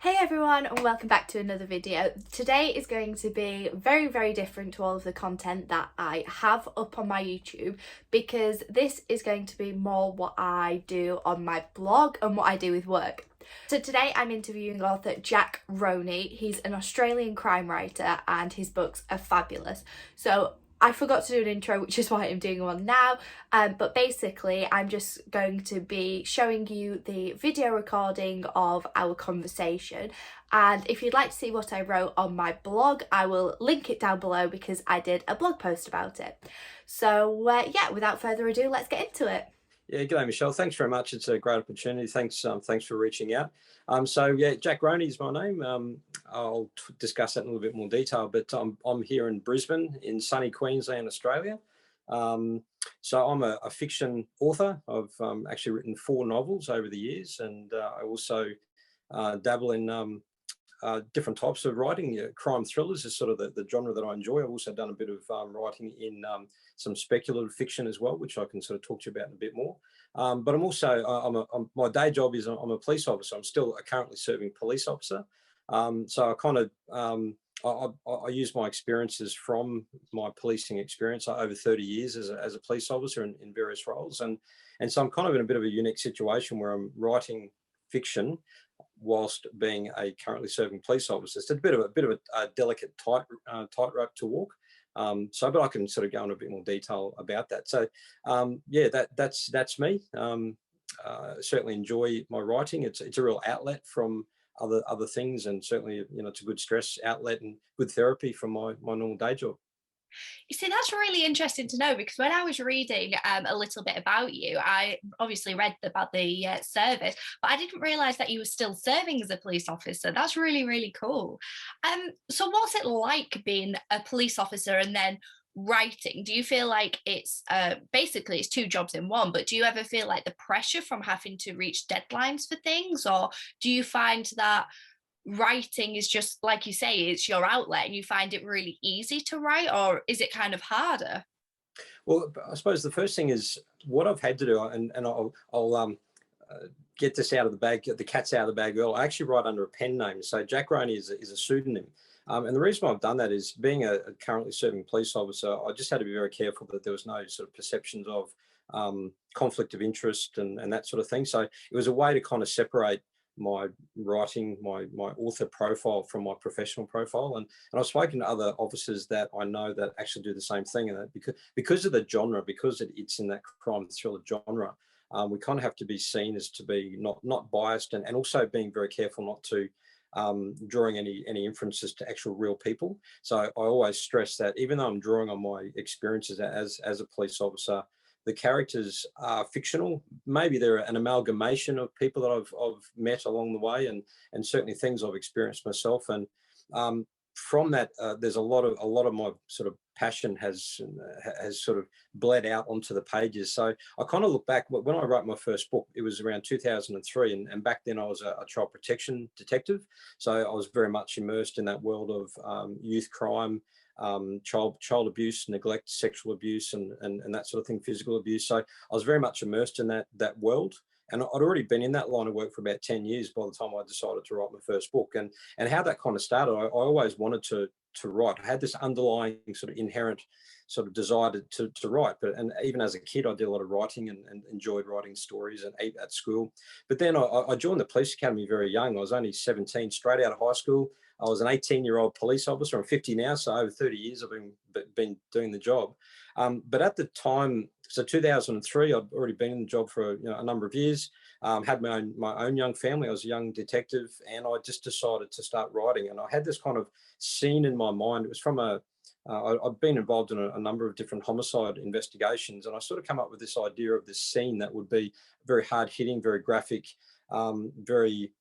Hey everyone, and welcome back to another video. Today is going to be very different to all of the content that I have up on my YouTube, because this is going to be more what I do on my blog and what I do with work. So today I'm interviewing author Jack Roney. He's an Australian crime writer and his books are fabulous. So I forgot to do an intro, which is why I'm doing one now, but basically I'm just going to be showing you the video recording of our conversation, and if you'd like to see what I wrote on my blog, I will link it down below because I did a blog post about it. So yeah, without further ado, let's get into it. Yeah, g'day, Michelle. Thanks very much. It's a great opportunity. Thanks for reaching out. So yeah, Jack Roney is my name. I'll discuss that in a little bit more detail, but I'm here in Brisbane, in sunny Queensland, Australia. So I'm a fiction author. I've actually written 4 novels over the years, and I also dabble in different types of writing. Crime thrillers is sort of the genre that I enjoy. I've also done a bit of writing in some speculative fiction as well, which I can sort of talk to you about in a bit more. But I'm also, my day job is I'm a police officer. I'm still currently serving police officer. So I kind of, I use my experiences from my policing experience over 30 years as a police officer in various roles. And so I'm kind of in a bit of a unique situation where I'm writing fiction whilst being a currently serving police officer. It's a bit of a delicate tightrope to walk. But I can sort of go into a bit more detail about that. So yeah, that's me. Certainly enjoy my writing. It's a real outlet from other things, and certainly it's a good stress outlet and good therapy from my normal day job. You see, that's really interesting to know, because when I was reading a little bit about you, I obviously read about the service, but I didn't realize that you were still serving as a police officer. That's really cool. So what's it like being a police officer and then writing? Do you feel like it's basically it's 2 jobs in one, but do you ever feel like the pressure from having to reach deadlines for things, or do you find that writing is just like you say, it's your outlet and you find it really easy to write, or is it kind of harder? Well, I suppose the first thing is what I've had to do, and I'll get this out of the bag, get the cat's out of the bag early. I actually write under a pen name, so Jack Roney is a pseudonym. And the reason why I've done that is, being a currently serving police officer, I just had to be very careful that there was no sort of perceptions of conflict of interest and that sort of thing. So it was a way to kind of separate my writing, my author profile from my professional profile. And I've spoken to other officers that I know that actually do the same thing, and that because of the genre, because it's in that crime thriller genre, we kind of have to be seen as to be not biased, and also being very careful not to drawing any inferences to actual real people. So I always stress that even though I'm drawing on my experiences as a police officer, the characters are fictional. Maybe they're an amalgamation of people that I've met along the way, and certainly things I've experienced myself. And from that, there's a lot of my sort of passion has sort of bled out onto the pages. So I kind of look back when I wrote my first book. It was around 2003, and back then I was a child protection detective. So I was very much immersed in that world of youth crime, child abuse, neglect, sexual abuse, and that sort of thing, physical abuse. So I was very much immersed in that world. And I'd already been in that line of work for about 10 years by the time I decided to write my first book. And how that kind of started, I always wanted to write. I had this underlying sort of inherent sort of desire to write. And even as a kid, I did a lot of writing and enjoyed writing stories and at school. But then I joined the police academy very young. I was only 17, straight out of high school. I was an 18-year-old police officer. I'm 50 now, so over 30 years I've been doing the job. But at the time, so 2003, I'd already been in the job for a number of years. Had my own young family. I was a young detective, and I just decided to start writing. And I had this kind of scene in my mind. It was from I've been involved in a number of different homicide investigations, and I sort of come up with this idea of this scene that would be very hard hitting, very graphic, very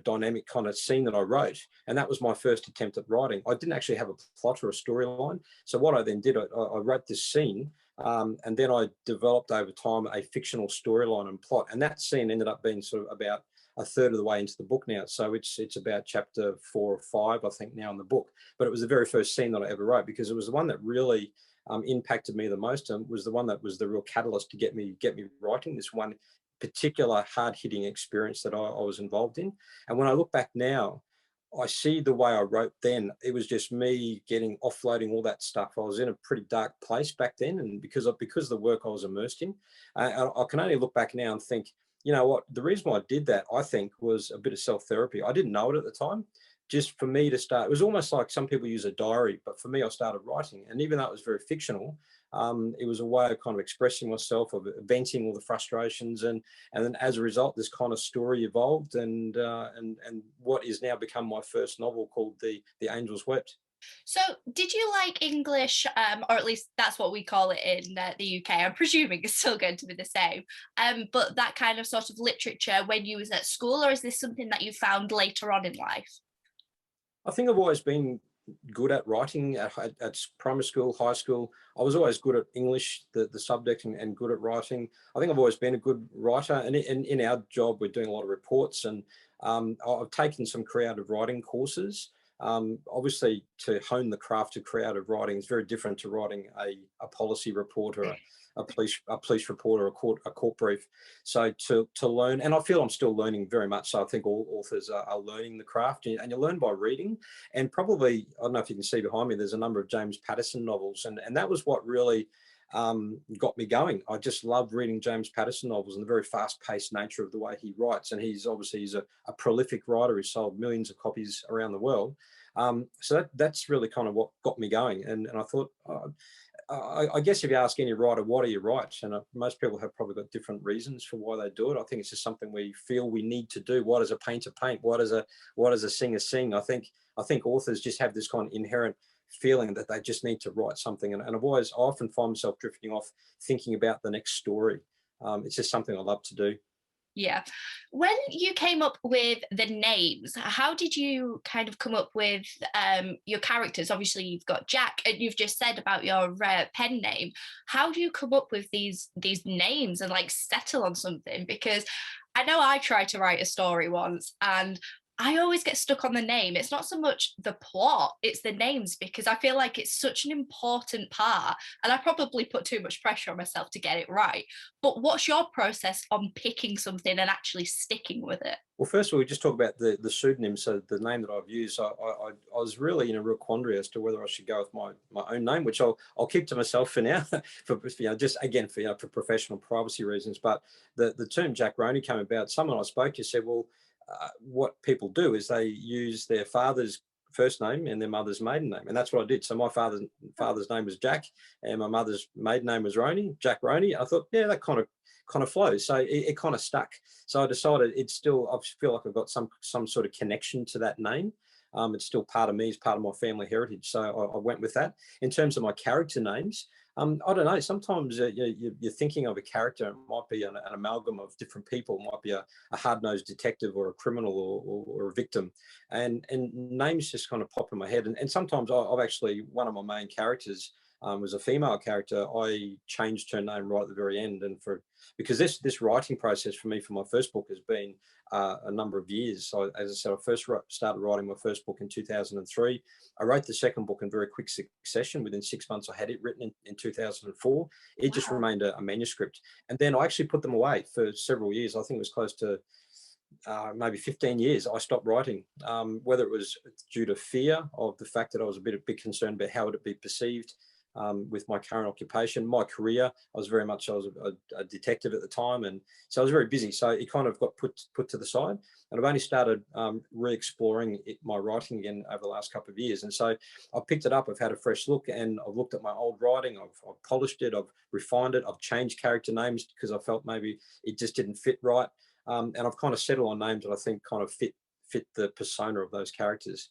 dynamic kind of scene that I wrote. And that was my first attempt at writing. I didn't actually have a plot or a storyline. So what I then did, I wrote this scene, and then I developed over time a fictional storyline and plot. And that scene ended up being sort of about a third of the way into the book now. So it's about chapter 4 or 5, I think, now in the book. But it was the very first scene that I ever wrote, because it was the one that really impacted me the most, and was the one that was the real catalyst to get me writing. This one particular hard-hitting experience that I was involved in. And when I look back now, I see the way I wrote then. It was just me getting offloading all that stuff. I was in a pretty dark place back then, and because of the work I was immersed in, I can only look back now and think, you know what? The reason why I did that, I think, was a bit of self-therapy. I didn't know it at the time. Just for me to start, it was almost like some people use a diary, but for me, I started writing, and even though it was very fictional, it was a way of kind of expressing myself, of venting all the frustrations, and then as a result, this kind of story evolved, and what is now become my first novel called The Angels Wept. So, did you like English, or at least that's what we call it in the UK? I'm presuming it's still going to be the same. But that kind of sort of literature when you was at school, or is this something that you found later on in life? I think I've always been good at writing at primary school, high school. I was always good at English, the subject, and good at writing. I think I've always been a good writer. And in our job, we're doing a lot of reports, and I've taken some creative writing courses. Obviously, to hone the craft of creative writing is very different to writing a policy report, or a police report, or a court brief. So to learn, and I feel I'm still learning very much. So I think all authors are learning the craft, and you learn by reading. And probably, I don't know if you can see behind me, there's a number of James Patterson novels, and that was what really got me going. I just love reading James Patterson novels and the very fast-paced nature of the way he writes. And he's a prolific writer who sold millions of copies around the world. So that's really kind of what got me going. And I thought, I guess if you ask any writer, why do you write? And most people have probably got different reasons for why they do it. I think it's just something we feel we need to do. Why does a painter paint? Why does a singer sing? I think authors just have this kind of inherent feeling that they just need to write something. And I often find myself drifting off thinking about the next story. It's just something I love to do. Yeah. When you came up with the names, how did you kind of come up with your characters? Obviously, you've got Jack, and you've just said about your pen name. How do you come up with these names and like settle on something? Because I know I tried to write a story once, and I always get stuck on the name. It's not so much the plot, it's the names, because I feel like it's such an important part. And I probably put too much pressure on myself to get it right. But what's your process on picking something and actually sticking with it? Well, first of all, we just talk about the pseudonym. So the name that I've used, I was really in a real quandary as to whether I should go with my own name, which I'll keep to myself for now, for just again for professional privacy reasons. But the term Jack Roney came about. Someone I spoke to said, well, what people do is they use their father's first name and their mother's maiden name, and that's what I did. So my father's name was Jack, and my mother's maiden name was Roney, Jack Roney. I thought, yeah, that kind of flows. So it kind of stuck. So I decided I feel like I've got some sort of connection to that name. It's still part of me, it's part of my family heritage. So I went with that. In terms of my character names, I don't know. Sometimes you're thinking of a character. It might be an amalgam of different people. It might be a hard-nosed detective, or a criminal, or a victim, and names just kind of pop in my head. And sometimes I've actually, one of my main characters was a female character. I changed her name right at the very end, and because this writing process for me for my first book has been a number of years. So as I said, I started writing my first book in 2003. I wrote the second book in very quick succession. Within 6 months, I had it written in 2004. It just remained a manuscript. And then I actually put them away for several years. I think it was close to maybe 15 years. I stopped writing, whether it was due to fear of the fact that I was a bit concerned about how would it be perceived with my current occupation, my career. I was a detective at the time, and so I was very busy. So it kind of got put to the side, and I've only started re-exploring my writing again over the last couple of years. And so I've picked it up. I've had a fresh look, and I've looked at my old writing. I've polished it. I've refined it. I've changed character names because I felt maybe it just didn't fit right. And I've kind of settled on names that I think kind of fit the persona of those characters.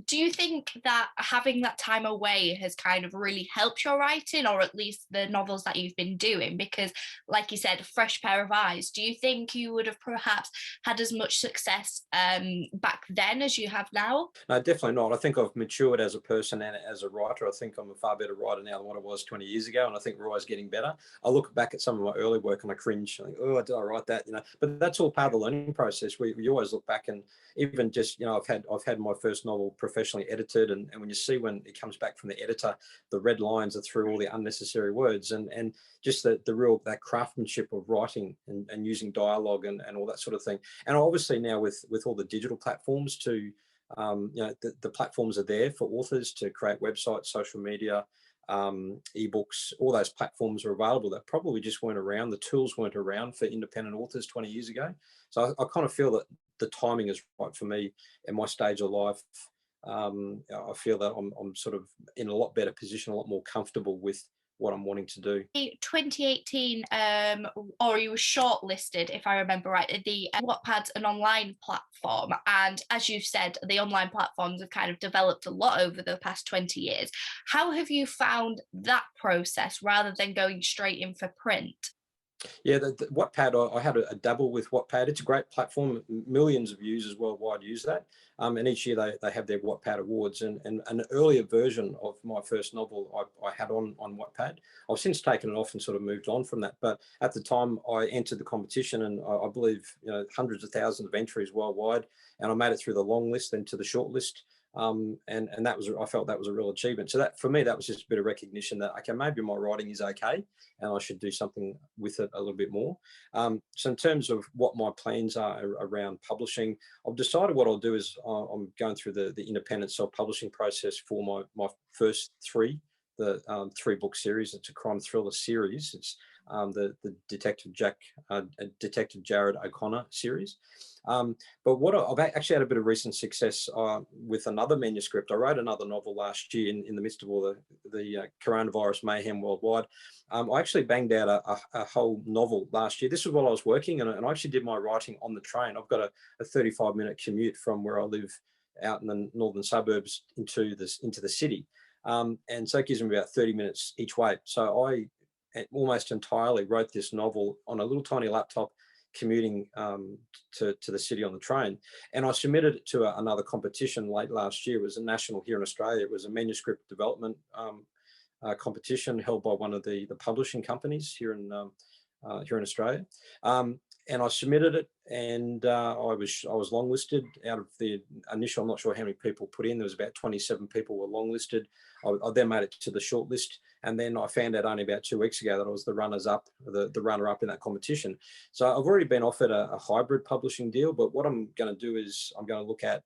Do you think that having that time away has kind of really helped your writing, or at least the novels that you've been doing? Because, like you said, fresh pair of eyes. Do you think you would have perhaps had as much success back then as you have now? No, definitely not. I think I've matured as a person and as a writer. I think I'm a far better writer now than what I was 20 years ago, and I think we're always getting better. I look back at some of my early work and I cringe. I think, oh, did I write that? But that's all part of the learning process. We always look back, and even just I've had my first novel professionally edited, and when you see when it comes back from the editor, the red lines are through all the unnecessary words, and just the real that craftsmanship of writing and using dialogue and all that sort of thing. And obviously now with all the digital platforms to the platforms are there for authors to create websites, social media, ebooks. All those platforms are available that probably just weren't around. The tools weren't around for independent authors 20 years ago. So I kind of feel that the timing is right for me in my stage of life. I feel that I'm sort of in a lot better position, a lot more comfortable with what I'm wanting to do. 2018, or you were shortlisted, if I remember right, the Wattpad's an online platform, and as you said, the online platforms have kind of developed a lot over the past 20 years. How have you found that process rather than going straight in for print? Yeah, the Wattpad, I had a dabble with Wattpad. It's a great platform. Millions of users worldwide use that. And each year they have their Wattpad awards. And an earlier version of my first novel I had on Wattpad. I've since taken it off and sort of moved on from that. But at the time I entered the competition, and I believe hundreds of thousands of entries worldwide. And I made it through the long list, then to the short list. And that was, I felt that was a real achievement. So that for me, that was just a bit of recognition that, okay, maybe my writing is okay and I should do something with it a little bit more. So in terms of what my plans are around publishing, I've decided what I'll do is I'm going through the independent self-publishing process for my first three, the 3-book series. It's a crime thriller series. It's the Detective Jared O'Connor series. But what I've actually had a bit of recent success with another manuscript. I wrote another novel last year in the midst of all the coronavirus mayhem worldwide. I actually banged out a whole novel last year. This is while I was working, and I actually did my writing on the train. I've got a 35-minute commute from where I live out in the northern suburbs into the city. And so it gives me about 30 minutes each way. So I almost entirely wrote this novel on a little tiny laptop, commuting to the city on the train. And I submitted it to another competition late last year. It was a national here in Australia. It was a manuscript development competition held by one of the publishing companies here in Australia. And I submitted it, and I was longlisted out of the initial. I'm not sure how many people put in. There was about 27 people were longlisted. I then made it to the shortlist, and then I found out only about 2 weeks ago that I was the runner-up in that competition. So I've already been offered a hybrid publishing deal. But what I'm going to do is I'm going to look at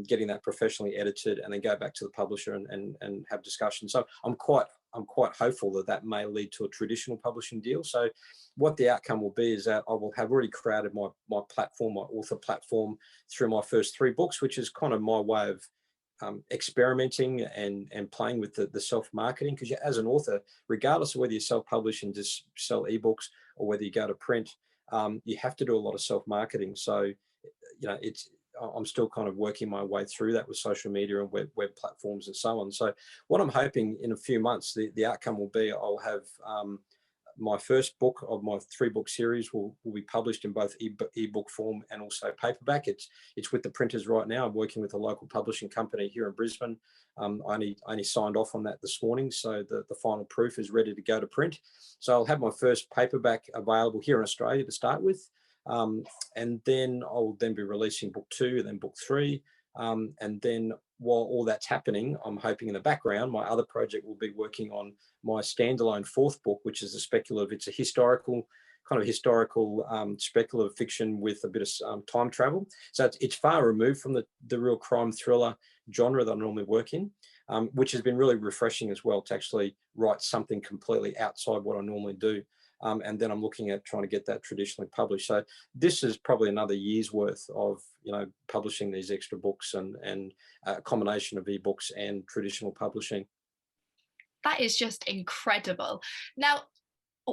getting that professionally edited, and then go back to the publisher and have discussions. So I'm quite hopeful that may lead to a traditional publishing deal. So what the outcome will be is that I will have already created my platform, my author platform, through my first 3 books, which is kind of my way of experimenting and playing with the self-marketing. Because as an author, regardless of whether you self-publish and just sell ebooks or whether you go to print, you have to do a lot of self-marketing. So I'm still kind of working my way through that with social media and web platforms and so on. So what I'm hoping in a few months, the outcome will be I'll have my first book of my 3-book series will be published in both ebook form and also paperback. It's with the printers right now. I'm working with a local publishing company here in Brisbane. I only signed off on that this morning, so the final proof is ready to go to print. So I'll have my first paperback available here in Australia to start with. And then I'll then be releasing book 2 and then book 3. And then while all that's happening, I'm hoping in the background, my other project will be working on my standalone 4th book, which is it's a historical speculative fiction with a bit of time travel. So it's far removed from the real crime thriller genre that I normally work in, which has been really refreshing as well, to actually write something completely outside what I normally do. And then I'm looking at trying to get that traditionally published. So this is probably another year's worth of publishing these extra books and a combination of ebooks and traditional publishing. That is just incredible. Now,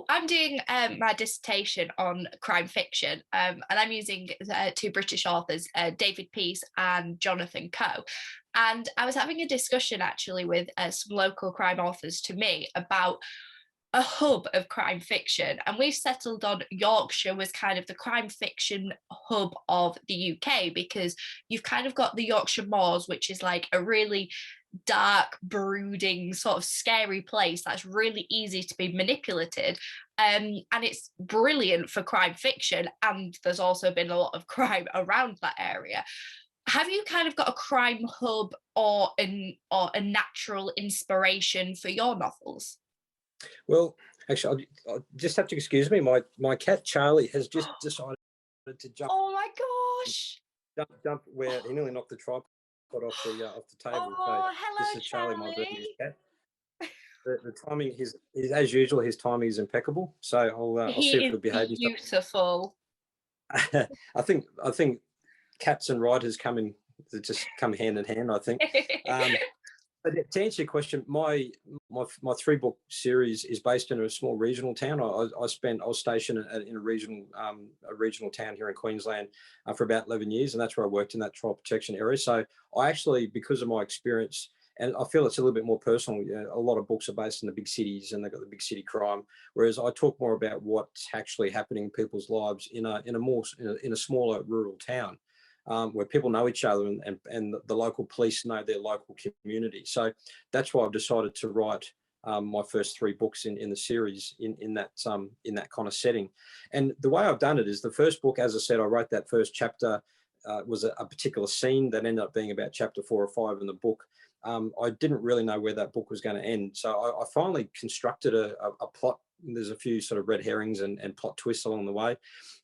I'm doing my dissertation on crime fiction, and I'm using 2 British authors, David Peace and Jonathan Coe. And I was having a discussion actually with some local crime authors to me about a hub of crime fiction, and we've settled on Yorkshire was kind of the crime fiction hub of the UK, because you've kind of got the Yorkshire Moors, which is like a really dark, brooding, sort of scary place that's really easy to be manipulated. And it's brilliant for crime fiction, and there's also been a lot of crime around that area. have you kind of got a crime hub or a natural inspiration for your novels? Well, actually, I'll just have to excuse me. My cat Charlie has just decided to Oh my gosh. jump where he nearly knocked the tripod off the table. So Oh, this hello, is Charlie, my Burmese Charlie. cat. The timing, his as usual, his timing is impeccable. So I'll see He if is he'll behave himself. beautiful. I think cats and writers they just come hand in hand. I think. But to answer your question, my 3-book series is based in a small regional town. I was stationed in a regional town here in Queensland for about 11 years, and that's where I worked in that trial protection area. So I actually, because of my experience, and I feel it's a little bit more personal. A lot of books are based in the big cities, and they've got the big city crime, whereas I talk more about what's actually happening in people's lives in a smaller rural town where people know each other and the local police know their local community. So that's why I've decided to write my first 3 books in the series in that kind of setting. And the way I've done it is the first book, as I said, I wrote that first chapter was a particular scene that ended up being about chapter 4 or 5 in the book. I didn't really know where that book was going to end. So I finally constructed a plot. There's a few sort of red herrings and plot twists along the way.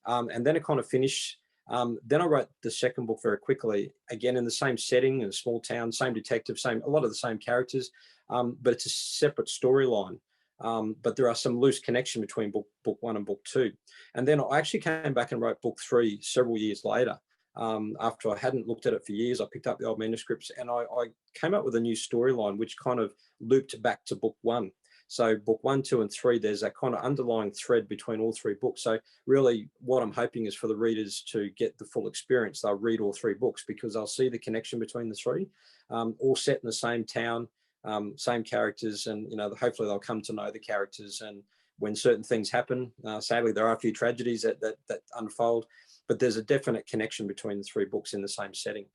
And then it kind of finished. Then I wrote the second book very quickly, again in the same setting, in a small town, same detective, a lot of the same characters, but it's a separate storyline. But there are some loose connection between book 1 and book 2. And then I actually came back and wrote book 3 several years later. After I hadn't looked at it for years, I picked up the old manuscripts and I came up with a new storyline, which kind of looped back to book 1. So book 1, 2, and 3, there's that kind of underlying thread between all 3 books. So really what I'm hoping is for the readers to get the full experience. They'll read all 3 books because they'll see the connection between the 3, all set in the same town, same characters, and hopefully they'll come to know the characters. And when certain things happen, sadly there are a few tragedies that unfold, but there's a definite connection between the 3 books in the same setting.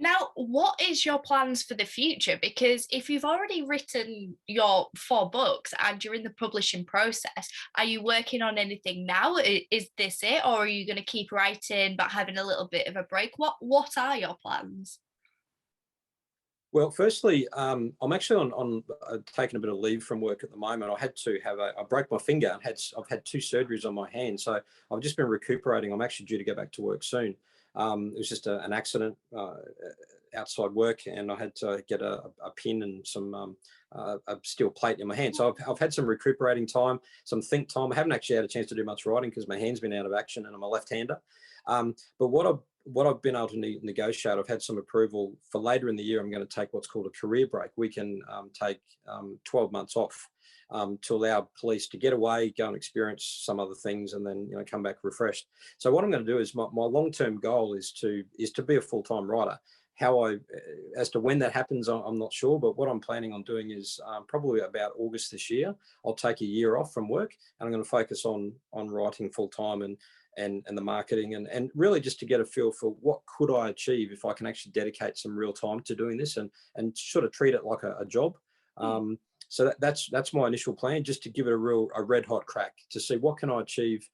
Now, what is your plans for the future? Because if you've already written your 4 books and you're in the publishing process, are you working on anything now? Is this it, or are you going to keep writing but having a little bit of a break? What are your plans? Well, firstly, I'm actually on taking a bit of leave from work at the moment. I broke my finger and I've had 2 surgeries on my hand, so I've just been recuperating. I'm actually due to go back to work soon. It was just an accident outside work, and I had to get a pin and a steel plate in my hand. So I've had some recuperating time, some think time. I haven't actually had a chance to do much writing because my hand's been out of action and I'm a left-hander. But what I've been able to negotiate, I've had some approval for later in the year. I'm going to take what's called a career break. We can take 12 months off to allow police to get away, go and experience some other things, and then come back refreshed. So what I'm going to do is my long-term goal is to be a full-time writer. As to when that happens, I'm not sure, but what I'm planning on doing is probably about August this year, I'll take a year off from work and I'm going to focus on writing full-time and the marketing and really just to get a feel for what could I achieve if I can actually dedicate some real time to doing this and sort of treat it like a job. So that's my initial plan, just to give it a red hot crack to see what can I achieve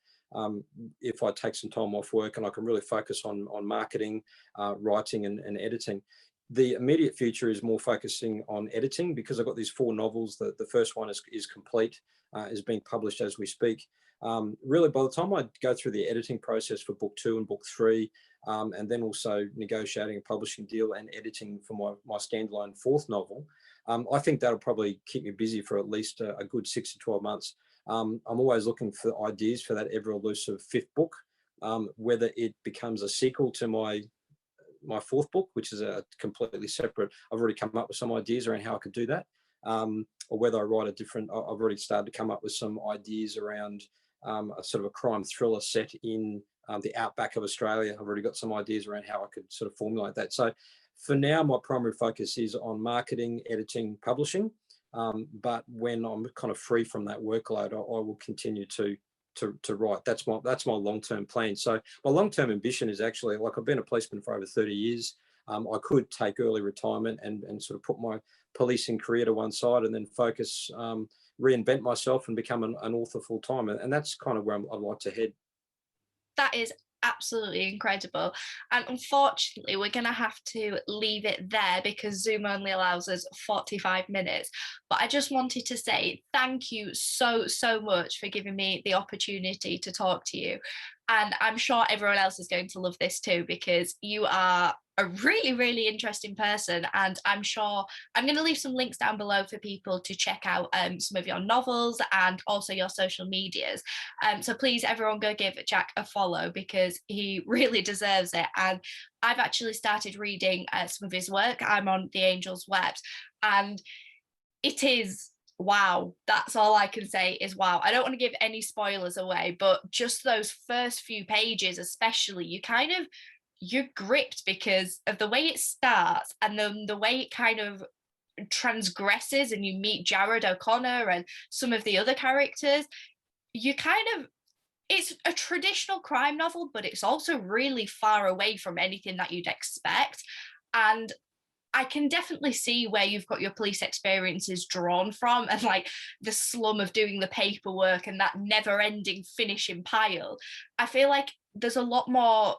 if I take some time off work and I can really focus on marketing, writing and editing. The immediate future is more focusing on editing because I've got these 4 novels. The first one is complete, is being published as we speak. Really, by the time I go through the editing process for book 2 and book 3, and then also negotiating a publishing deal and editing for my standalone 4th novel, I think that'll probably keep me busy for at least a good 6 to 12 months. I'm always looking for ideas for that ever elusive 5th book, whether it becomes a sequel to my 4th book, which is a completely separate. I've already come up with some ideas around how I could do that, or whether I write a different. I've already started to come up with some ideas around a sort of a crime thriller set in the outback of Australia. I've already got some ideas around how I could sort of formulate that. So for now, my primary focus is on marketing, editing, publishing. But when I'm kind of free from that workload, I will continue to write. That's my long-term plan. So my long-term ambition is actually, like, I've been a policeman for over 30 years. I could take early retirement and sort of put my policing career to one side and then focus, reinvent myself and become an author full time. And that's kind of where I'd like to head. That is absolutely incredible. And unfortunately, we're going to have to leave it there because Zoom only allows us 45 minutes. But I just wanted to say thank you so, so much for giving me the opportunity to talk to you. And I'm sure everyone else is going to love this too, because you are a really, really interesting person. And I'm sure I'm going to leave some links down below for people to check out some of your novels and also your social medias. So please, everyone, go give Jack a follow because he really deserves it. And I've actually started reading some of his work. I'm on the Angel's Webs, and it is wow. That's all I can say is wow. I don't want to give any spoilers away, but just those first few pages especially, you're gripped because of the way it starts and then the way it kind of transgresses, and you meet Jared O'Connor and some of the other characters. You kind of, it's a traditional crime novel, but it's also really far away from anything that you'd expect. And I can definitely see where you've got your police experiences drawn from, and like the slum of doing the paperwork and that never ending finishing pile. I feel like there's a lot more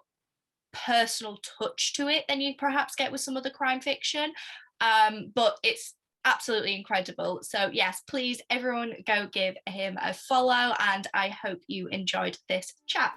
personal touch to it than you perhaps get with some other crime fiction. But it's absolutely incredible. So yes, please everyone go give him a follow, and I hope you enjoyed this chat.